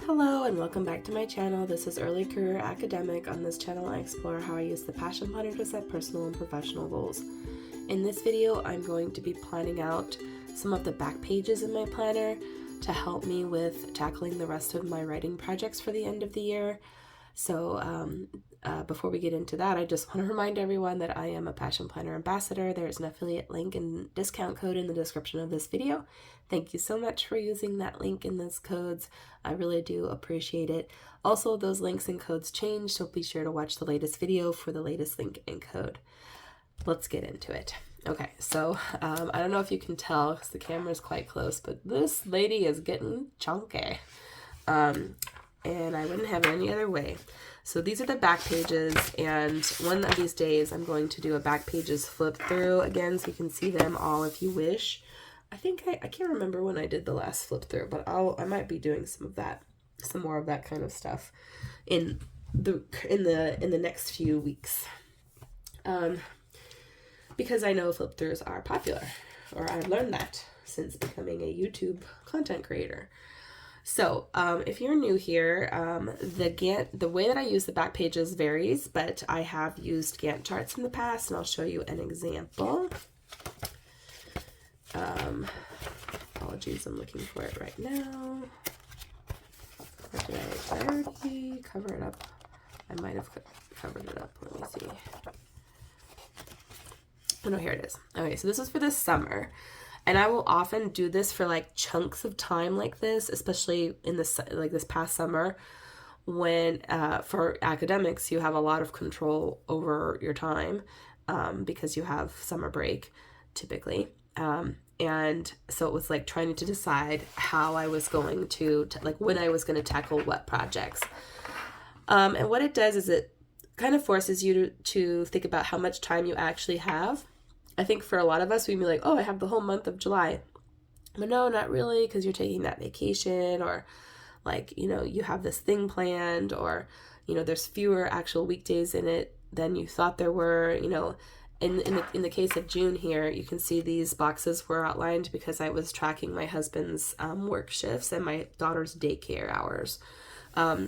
Hello and welcome back to my channel. This is Early Career Academic. On this channel I explore how I use the Passion Planner to set personal and professional goals. In this video I'm going to be planning out some of the back pages in my planner to help me with tackling the rest of my writing projects for the end of the year. So before we get into that, I just want to remind everyone that I am a Passion Planner ambassador. There's an affiliate link and discount code in the description of this video. Thank you so much for using that link and those codes. I really do appreciate it. Also, those links and codes change, so be sure to watch the latest video for the latest link and code. Let's get into it. Okay, so I don't know if you can tell because the camera is quite close, but this lady is getting chunky. And I wouldn't have it any other way. So these are the back pages, and one of these days I'm going to do a back pages flip through again so you can see them all if you wish. I think I can't remember when I did the last flip through, but I might be doing some more of that kind of stuff in the next few weeks. Because I know flip throughs are popular, or I've learned that since becoming a YouTube content creator. So if you're new here, the way that I use the back pages varies, but I have used Gantt charts in the past, and I'll show you an example. Apologies, I'm looking for it right now. Or did I already cover it up? I might have covered it up. Let me see. Oh no, here it is. Okay, so this is for this summer. And I will often do this for like chunks of time like this, especially in this past summer when for academics you have a lot of control over your time because you have summer break typically. And so it was like trying to decide how I was going to like when I was going to tackle what projects. And what it does is it kind of forces you to think about how much time you actually have. I think for a lot of us, we'd be like, oh, I have the whole month of July. But no, not really, because you're taking that vacation, or like, you have this thing planned, or, there's fewer actual weekdays in it than you thought there were. In the case of June here, you can see these boxes were outlined because I was tracking my husband's work shifts and my daughter's daycare hours.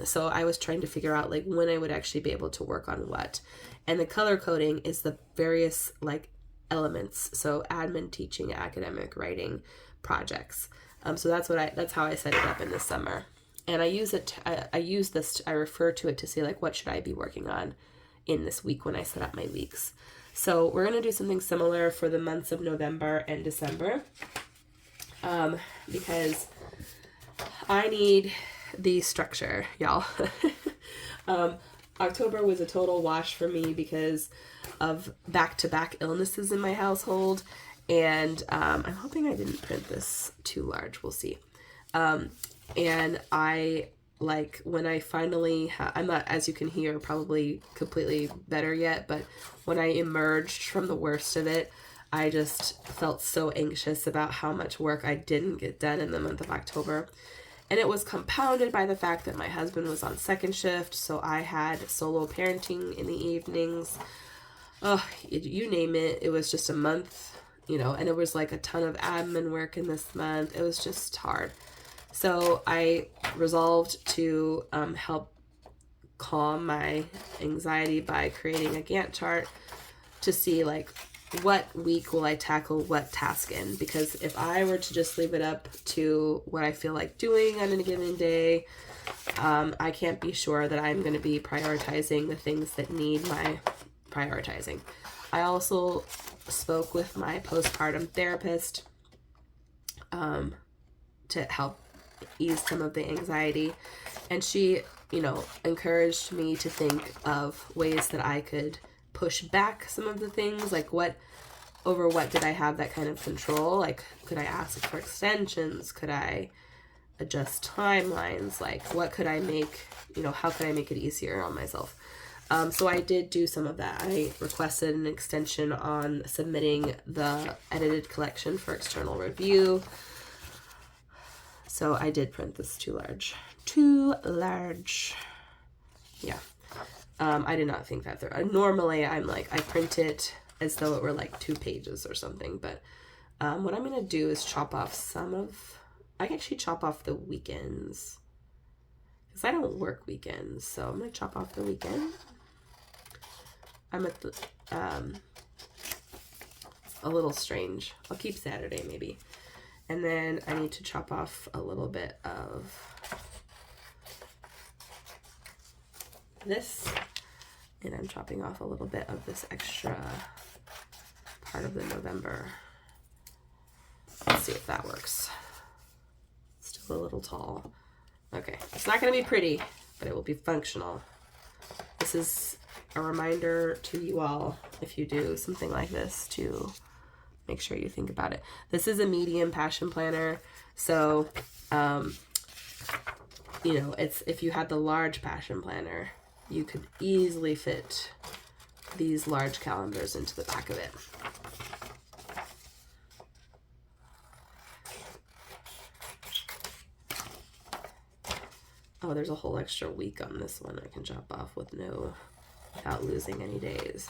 So I was trying to figure out like when I would actually be able to work on what. And the color coding is the various like elements, so admin, teaching, academic, writing projects. So that's how I set it up in the summer. And I use this, I refer to it to say like what should I be working on in this week when I set up my weeks. So we're going to do something similar for the months of November and December because I need the structure, y'all. October was a total wash for me because of back-to-back illnesses in my household, and I'm hoping I didn't print this too large. We'll see. And I like when I finally I'm not, as you can hear, probably completely better yet, but when I emerged from the worst of it, I just felt so anxious about how much work I didn't get done in the month of October. And it was compounded by the fact that my husband was on second shift, so I had solo parenting in the evenings. Oh, you name it. It was just a month, and it was like a ton of admin work in this month. It was just hard. So I resolved to help calm my anxiety by creating a Gantt chart to see like what week will I tackle what task in, because if I were to just leave it up to what I feel like doing on a given day, I can't be sure that I'm going to be prioritizing the things that need my prioritizing. I also spoke with my postpartum therapist to help ease some of the anxiety, and she encouraged me to think of ways that I could push back some of the things, like what did I have that kind of control? Like, could I ask for extensions? Could I adjust timelines? Like, what could I make, how could I make it easier on myself? So I did do some of that. I requested an extension on submitting the edited collection for external review. So I did print this too large. Yeah. I did not think that through. Normally I'm like, I print it as though it were like 2 pages or something, but what I'm going to do is chop off I can actually chop off the weekends. because I don't work weekends, so I'm gonna chop off the weekend. I'm at the a little strange. I'll keep Saturday maybe. And then I need to chop off a little bit of this. And I'm chopping off a little bit of this extra part of the November. Let's see if that works. Still a little tall. Okay, it's not going to be pretty, but it will be functional. This is a reminder to you all, if you do something like this, to make sure you think about it. This is a medium passion planner, so you know, it's, if you had the large passion planner, you could easily fit these large calendars into the back of it. Oh, there's a whole extra week on this one I can chop off without losing any days.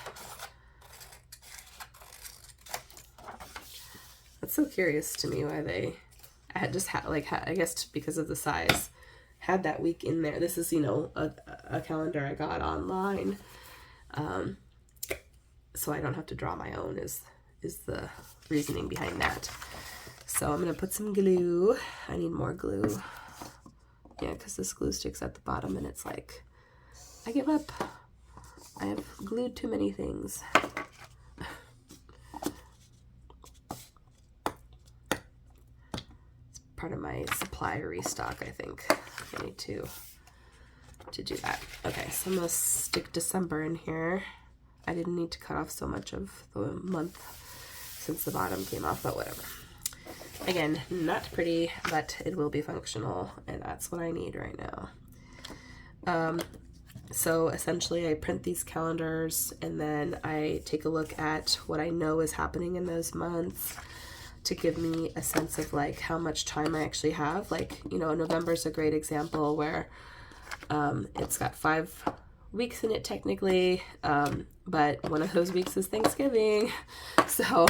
That's so curious to me why they I guess because of the size, had that week in there. This is, you know, a calendar I got online, so I don't have to draw my own is the reasoning behind that. So I'm gonna put some glue. I need more glue. Yeah, because this glue sticks at the bottom and it's like, I give up. I have glued too many things. It's part of my supply restock, I think. I need to do that. Okay, so I'm gonna stick December in here. I didn't need to cut off so much of the month since the bottom came off, but whatever. Again, not pretty, but it will be functional, and that's what I need right now. So essentially I print these calendars and then I take a look at what I know is happening in those months to give me a sense of like how much time I actually have. Like, you know, November's a great example where it's got 5 weeks in it technically, but one of those weeks is Thanksgiving. So,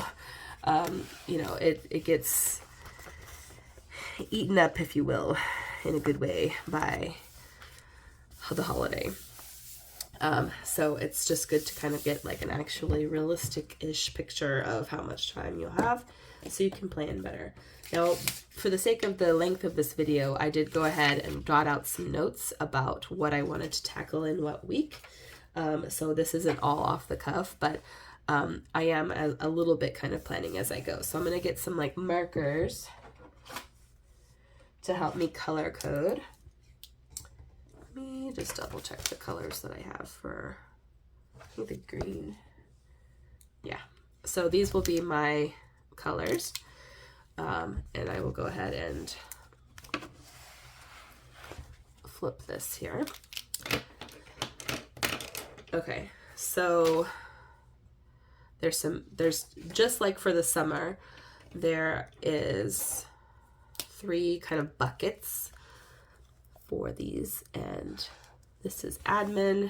you know, it gets eaten up, if you will, in a good way by the holiday. So it's just good to kind of get like an actually realistic-ish picture of how much time you'll have so you can plan better. Now, for the sake of the length of this video, I did go ahead and jot out some notes about what I wanted to tackle in what week. So this isn't all off the cuff, but I am a little bit kind of planning as I go. So I'm going to get some like markers to help me color code. Let me just double check the colors that I have for, I think, the green. Yeah, so these will be my colors, and I will go ahead and flip this here. Okay, so there's just like for the summer, there is 3 kind of buckets for these, and this is admin,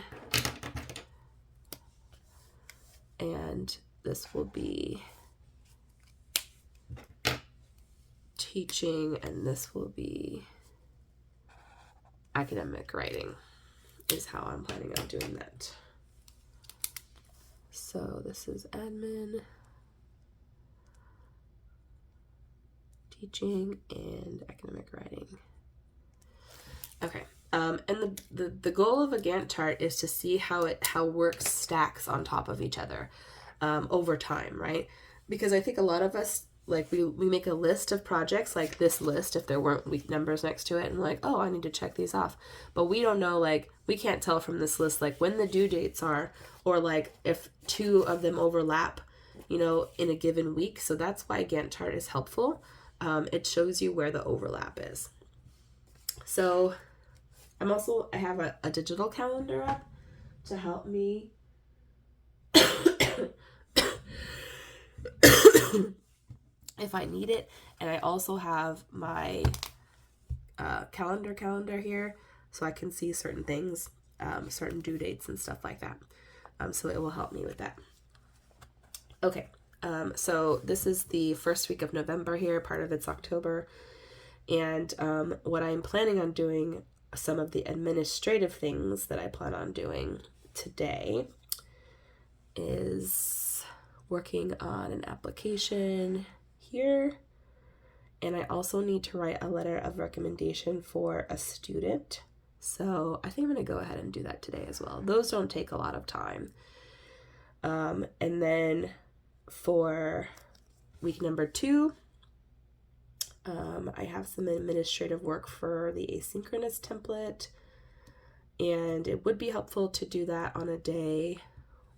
and this will be teaching, and this will be academic writing, is how I'm planning on doing that. So this is admin, teaching, and academic writing. Okay, and the goal of a Gantt chart is to see how work stacks on top of each other over time, right? Because I think a lot of us, like, we make a list of projects, like this list, if there weren't week numbers next to it, and like, oh, I need to check these off. But we don't know, like, we can't tell from this list, like, when the due dates are, or like if 2 of them overlap, you know, in a given week. So that's why Gantt chart is helpful. It shows you where the overlap is. So I have a digital calendar up to help me if I need it, and I also have my calendar here, so I can see certain things, certain due dates and stuff like that. So it will help me with that. Okay, so this is the first week of November here, part of it's October, and what I'm planning on doing some of the administrative things that I plan on doing today is working on an application here. And I also need to write a letter of recommendation for a student. So I think I'm going to go ahead and do that today as well. Those don't take a lot of time. And then for week number 2, I have some administrative work for the asynchronous template. And it would be helpful to do that on a day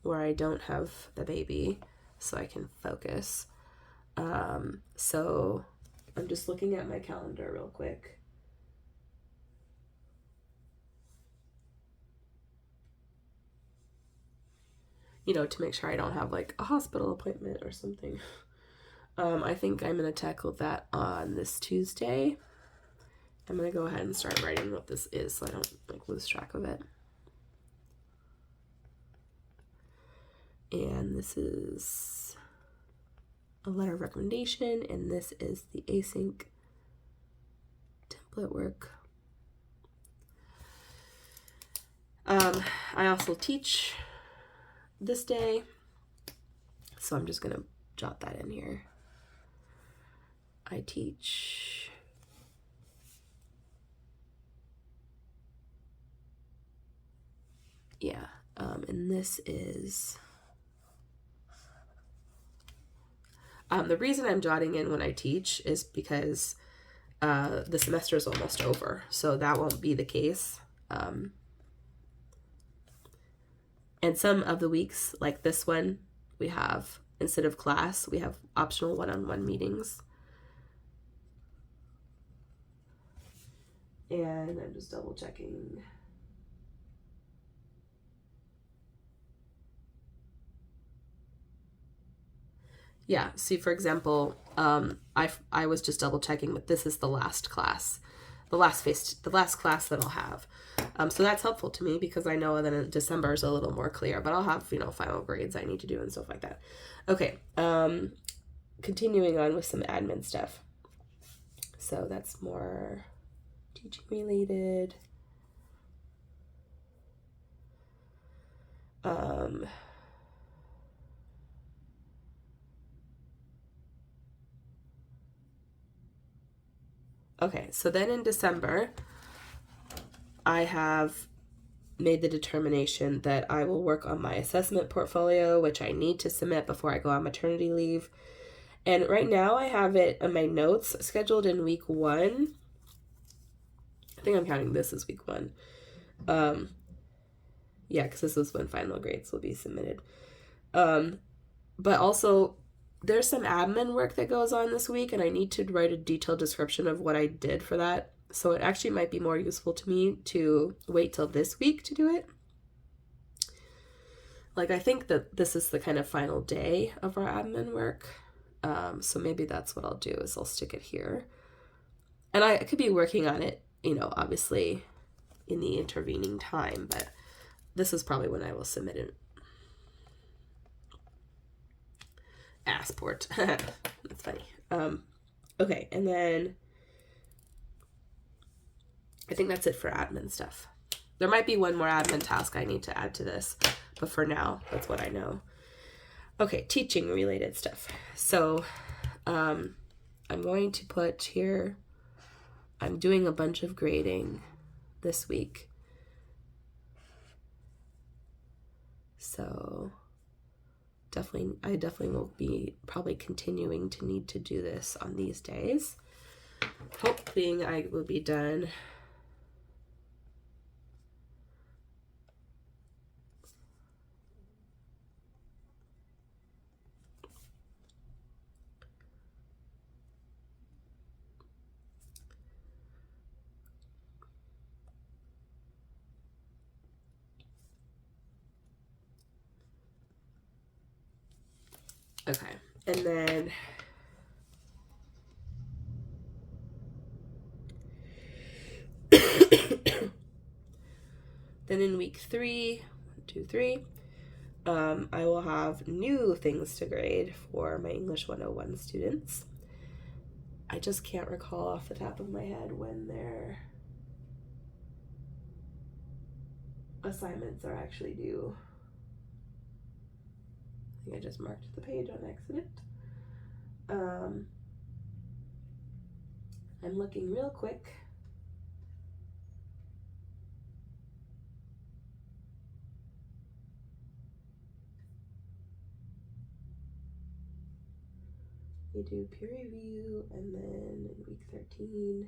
where I don't have the baby so I can focus. So I'm just looking at my calendar real quick. You know, to make sure I don't have like a hospital appointment or something. I think I'm going to tackle that on this Tuesday. I'm going to go ahead and start writing what this is so I don't like lose track of it. And this is a letter of recommendation, and this is the async template work. I also teach this day, so I'm just gonna jot that in here. I teach and this is the reason I'm jotting in when I teach is because the semester is almost over, so that won't be the case. And some of the weeks, like this one, we have, instead of class, we have optional one-on-one meetings. And I'm just double checking. Yeah, see, for example, I was just double checking, but this is the last class, the last class that I'll have. So that's helpful to me because I know that in December is a little more clear, but I'll have, final grades I need to do and stuff like that. Okay, continuing on with some admin stuff. So that's more teaching related. Okay, so then in December, I have made the determination that I will work on my assessment portfolio, which I need to submit before I go on maternity leave. And right now I have it in my notes scheduled in week 1. I think I'm counting this as week 1. Yeah, because this is when final grades will be submitted. But also, there's some admin work that goes on this week, and I need to write a detailed description of what I did for that. So it actually might be more useful to me to wait till this week to do it. Like, I think that this is the kind of final day of our admin work. So maybe that's what I'll do, is I'll stick it here. And I could be working on it, obviously in the intervening time, but this is probably when I will submit it. Passport. That's funny. Okay, and then I think that's it for admin stuff. There might be one more admin task I need to add to this, but for now, that's what I know. Okay, teaching related stuff. So I'm going to put here, I'm doing a bunch of grading this week. So I definitely will be probably continuing to need to do this on these days. Hoping I will be done okay, and then in week 3, 1, 2, 3, I will have new things to grade for my English 101 students. I just can't recall off the top of my head when they're assignments are actually due. I think I just marked the page on accident. I'm looking real quick. We do peer review, and then in week 13,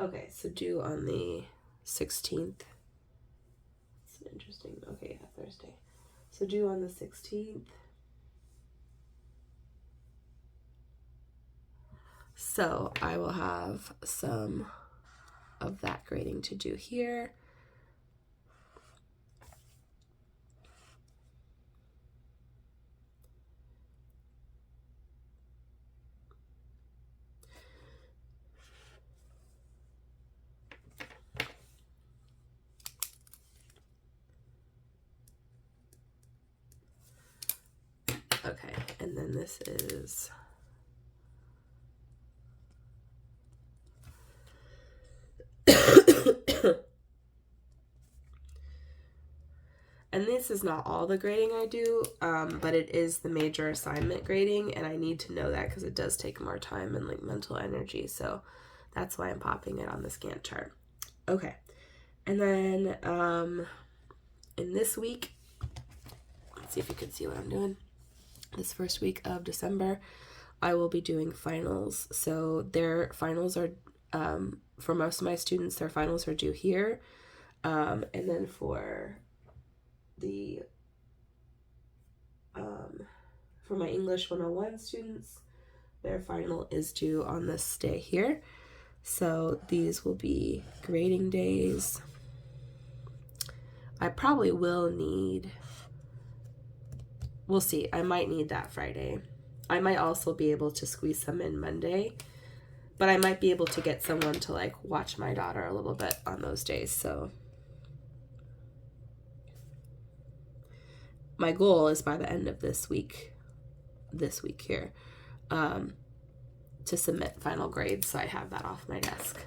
okay, so due on the 16th. It's interesting. Okay, yeah, Thursday. So due on the 16th. So I will have some of that grading to do here. Okay, and then this is and this is not all the grading I do, but it is the major assignment grading, and I need to know that because it does take more time and like mental energy, so that's why I'm popping it on this Gantt chart. Okay, and then in this week, let's see if you can see what I'm doing. This first week of December, I will be doing finals. So their finals are, for most of my students, their finals are due here. And then for the, for my English 101 students, their final is due on this day here. So these will be grading days. I probably will need, we'll see, I might need that Friday. I might also be able to squeeze some in Monday, but I might be able to get someone to like watch my daughter a little bit on those days. So my goal is by the end of this week here, to submit final grades, so I have that off my desk.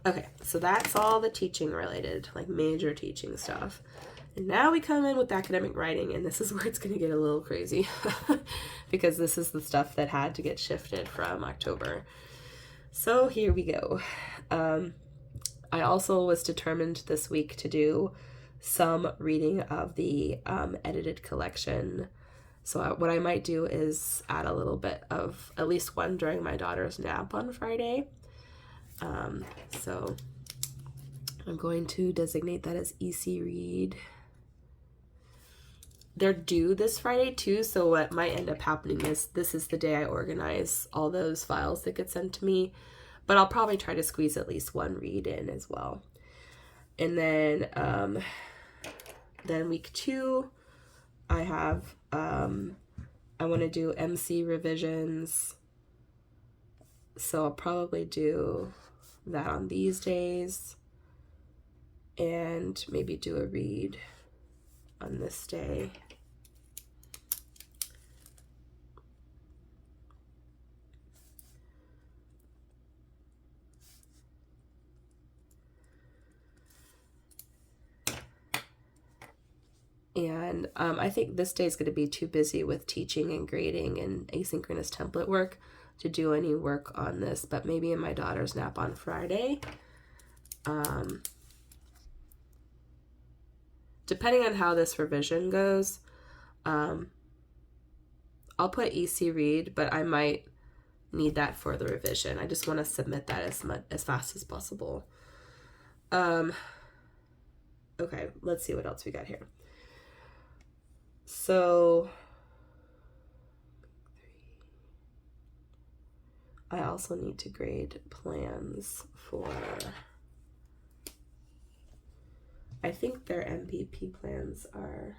Okay, so that's all the teaching related, like major teaching stuff. And now we come in with academic writing, and this is where it's going to get a little crazy because this is the stuff that had to get shifted from October. So here we go. I also was determined this week to do some reading of the edited collection. So what I might do is add a little bit of at least one during my daughter's nap on Friday. So I'm going to designate that as EC Read. They're due this Friday too, so what might end up happening is this is the day I organize all those files that get sent to me, but I'll probably try to squeeze at least one read in as well. And then week 2, I have, I want to do MC revisions, so I'll probably do that on these days, and maybe do a read on this day. And I think this day is going to be too busy with teaching and grading and asynchronous template work to do any work on this, but maybe in my daughter's nap on Friday. Depending on how this revision goes, I'll put EC Read, but I might need that for the revision. I just want to submit that as fast as possible. Okay, let's see what else we got here. So I also need to grade plans for, I think their MPP plans are,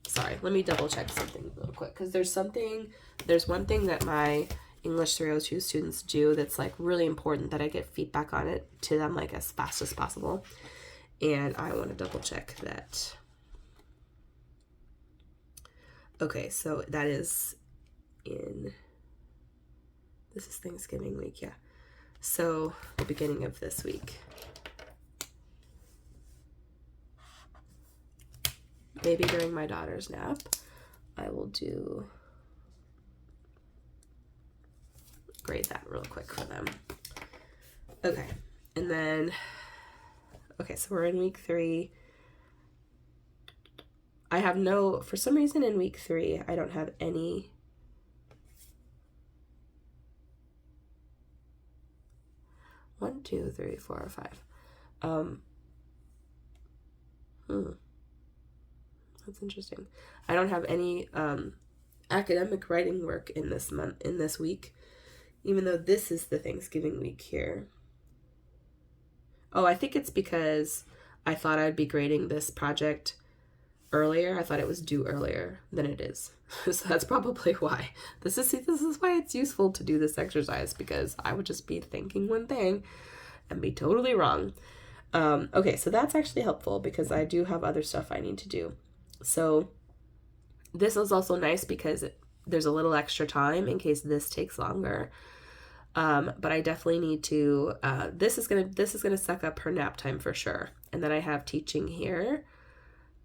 sorry, let me double check something real quick, because there's one thing that my English 302 students do that's like really important that I get feedback on it to them like as fast as possible, and I want to double check that. Okay, so that is this is Thanksgiving week, yeah. So the beginning of this week. Maybe during my daughter's nap, I will grade that real quick for them. Okay, and then, okay, so we're in week 3. I have for some reason in week 3, I don't have any One, two, three, 4, or 5. That's interesting. I don't have any academic writing work in this week, even though this is the Thanksgiving week here. Oh, I think it's because I thought I'd be grading this project earlier. I thought it was due earlier than it is. So that's probably why. This is why it's useful to do this exercise, because I would just be thinking one thing and be totally wrong. Okay, so that's actually helpful because I do have other stuff I need to do. So this is also nice because there's a little extra time in case this takes longer. But I definitely need to, this is gonna suck up her nap time for sure. And then I have teaching here.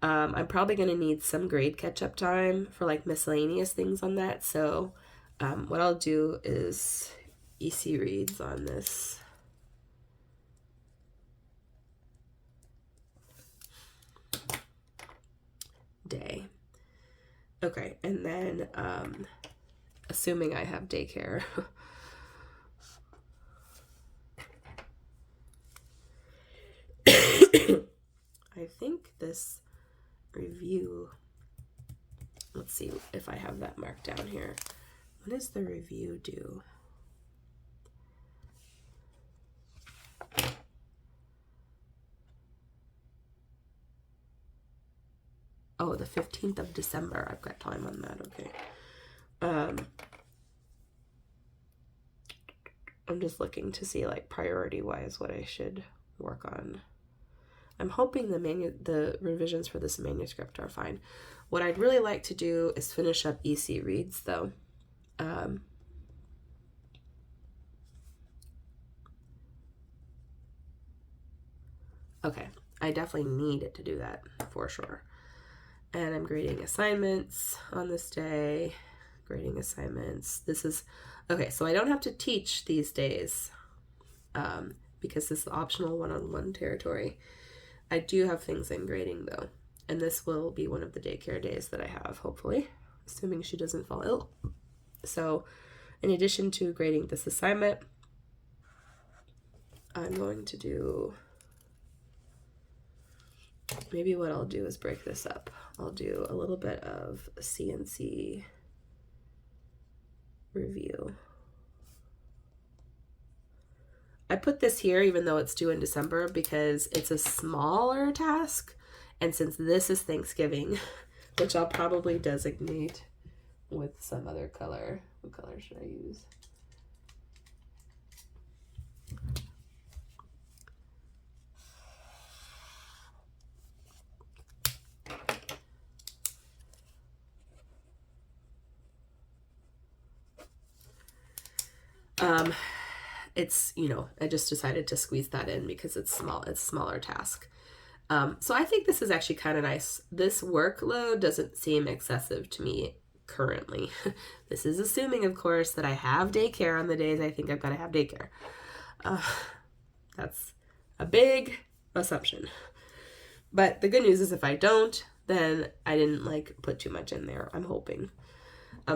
I'm probably gonna need some grade catch-up time for like miscellaneous things on that. So what I'll do is EC reads on this. Day. Okay, and then assuming I have daycare. I think this review, let's see if I have that marked down here. What does the review do? Oh, the 15th of December. I've got time on that. Okay. I'm just looking to see like priority-wise what I should work on. I'm hoping the revisions for this manuscript are fine. What I'd really like to do is finish up EC reads though. Okay, I definitely need to do that for sure. And I'm grading assignments on this day. Grading assignments. This is, okay, so I don't have to teach these days because this is optional one-on-one territory. I do have things in grading though. And this will be one of the daycare days that I have, hopefully, assuming she doesn't fall ill. So in addition to grading this assignment, I'm going to do, maybe what I'll do is break this up. I'll do a little bit of CNC review. I put this here even though it's due in December because it's a smaller task, and since this is Thanksgiving, which I'll probably designate with some other color. What color should I use? It's, you know, I just decided to squeeze that in because it's small, it's a smaller task. So I think this is actually kind of nice. This workload doesn't seem excessive to me currently. This is assuming, of course, that I have daycare on the days I think I'm going to have daycare. That's a big assumption. But the good news is if I don't, then I didn't like put too much in there, I'm hoping.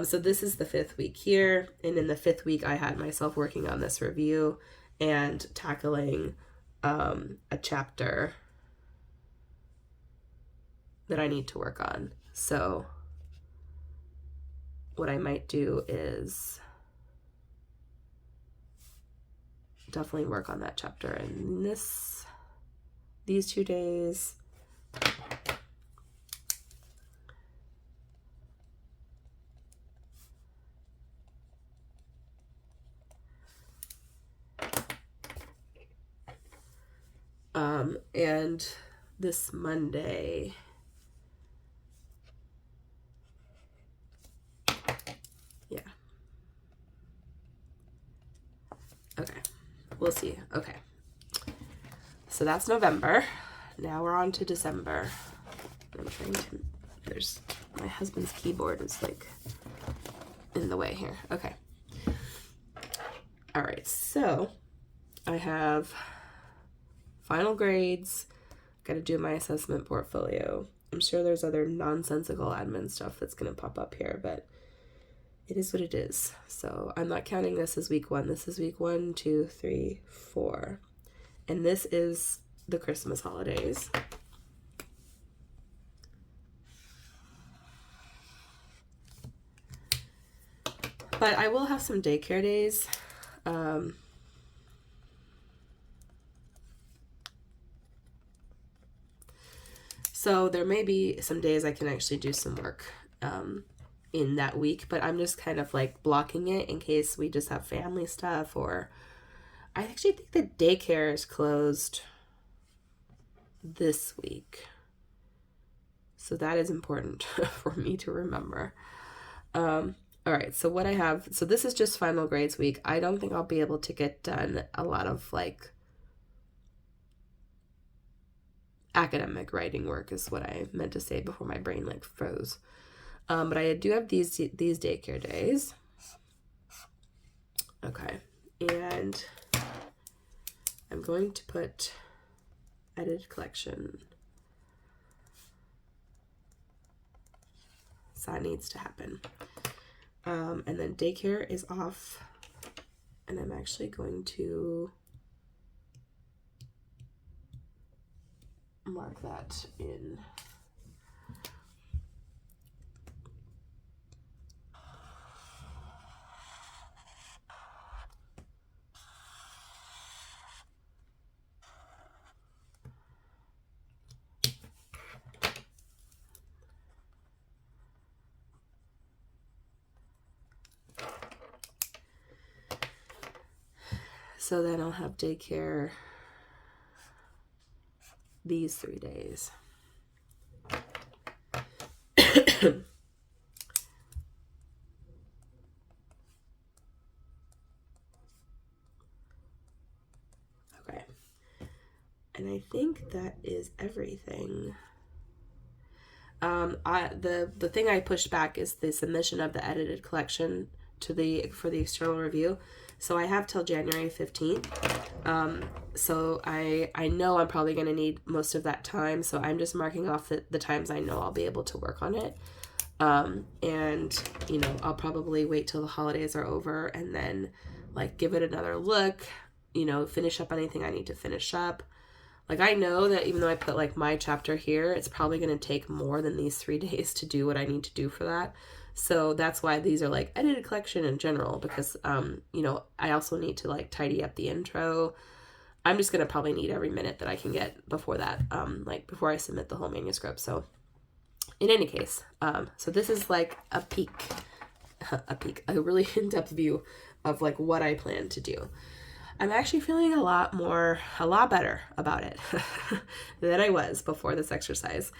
So this is the 5th week here, and in the 5th week I had myself working on this review and tackling a chapter that I need to work on. So what I might do is definitely work on that chapter in these 2 days. And this Monday, yeah, We'll see. Okay. So that's November. Now we're on to December. I'm trying to, there's, my husband's keyboard is like in the way here. Okay. All right. So I have final grades. Got to do my assessment portfolio. I'm sure there's other nonsensical admin stuff that's going to pop up here, but it is what it is. So I'm not counting this as week 1. This is week 1, 2, 3, 4. And this is the Christmas holidays. But I will have some daycare days. So there may be some days I can actually do some work in that week, but I'm just kind of like blocking it in case we just have family stuff, or I actually think the daycare is closed this week. So that is important for me to remember. All right, so what I have, so this is just final grades week. I don't think I'll be able to get done a lot of like academic writing work is what I meant to say before my brain like froze. But I do have these daycare days. Okay, and I'm going to put edited collection. So that needs to happen. And then daycare is off, and I'm actually going to mark that in. So then I'll have daycare these 3 days. Okay. And I think that is everything. The thing I pushed back is the submission of the edited collection for the external review. So I have till January 15th. So I know I'm probably going to need most of that time. So I'm just marking off the times I know I'll be able to work on it. And, you know, I'll probably wait till the holidays are over and then like give it another look, you know, finish up anything I need to finish up. Like I know that even though I put like my chapter here, it's probably going to take more than these 3 days to do what I need to do for that. So that's why these are like edited collection in general, because, you know, I also need to like tidy up the intro. I'm just going to probably need every minute that I can get before that, like before I submit the whole manuscript. So in any case, so this is like a really in-depth view of like what I plan to do. I'm actually feeling a lot better about it than I was before this exercise,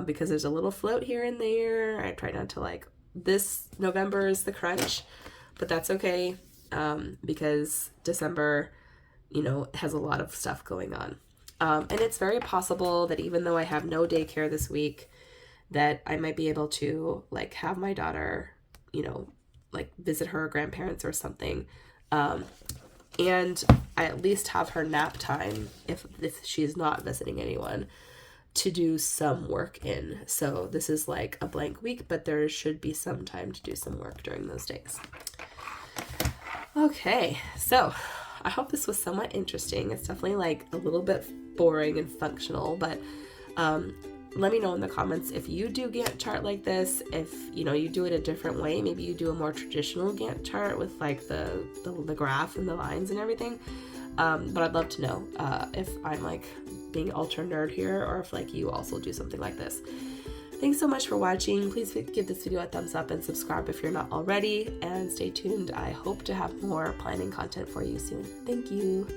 because there's a little float here and there. I try not to like, this November is the crunch, but that's okay, because December, you know, has a lot of stuff going on. And it's very possible that even though I have no daycare this week, that I might be able to like have my daughter, you know, like visit her grandparents or something. And I at least have her nap time if she's not visiting anyone to do some work in. So this is like a blank week, but there should be some time to do some work during those days. Okay, so I hope this was somewhat interesting. It's definitely like a little bit boring and functional, but let me know in the comments if you do Gantt chart like this, if you know you do it a different way. Maybe you do a more traditional Gantt chart with like the graph and the lines and everything. But I'd love to know if I'm like being ultra nerd here, or if like you also do something like this. Thanks so much for watching. Please give this video a thumbs up and subscribe if you're not already, and stay tuned. I hope to have more planning content for you soon. Thank you.